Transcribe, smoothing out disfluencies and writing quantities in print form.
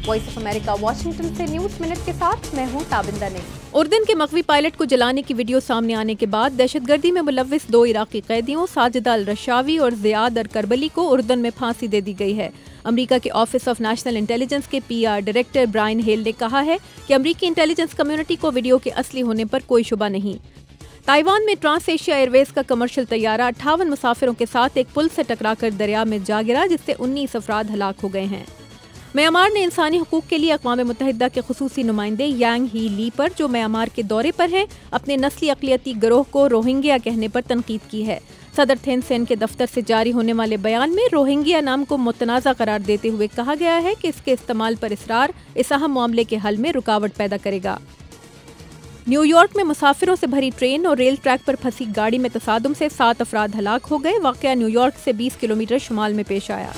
Voice of America Washington से news minute के साथ मैं हूं ताबिंदा ने। उर्दन के मकवी पायलट को जलाने की वीडियो सामने आने के बाद दहशतगर्दी में मुलव्विस 2 इराकी कैदियों साजिदा अल रशावी और ज़ियाद अल करबली को उर्दन में फांसी दे दी गई है। अमेरिका के ऑफिस ऑफ नेशनल इंटेलिजेंस के PR डायरेक्टर ब्रायन हेल ने कहा है कि अमेरिकी इंटेलिजेंस कम्युनिटी को वीडियो के असली होने पर कोई शुबा नहीं। ताइवान में ट्रांस एशिया एयरवेज का कमर्शियल तैयारा 58 मुसाफिरों के साथ एक पुल से टकराकर दरिया में जा गिरा, जिससे 19 अफराद हलाक हो गए हैं। म्यांमार ने इंसानी हुकूक के लिए अक़वाम मुत्तहिदा के खुसूसी नुमाइंदे यांग ही ली पर, जो म्यांमार के दौरे पर हैं, अपने नस्ली अक़लियती गिरोह को रोहिंग्या कहने पर तनकीद की है। सदर थेन सेन के दफ्तर से जारी होने वाले बयान में रोहिंग्या नाम को मुतनाज़ा करार देते हुए कहा गया है कि इसके इस्तेमाल पर इसरार इस अहम मामले के हल में रुकावट पैदा करेगा। न्यूयॉर्क में मुसाफिरों से भरी ट्रेन और रेल ट्रैक पर फंसी गाड़ी में तसादुम से 7 अफराद हलाक हो गए। वाक़या न्यूयॉर्क से 20 किलोमीटर शुमाल में पेश आया।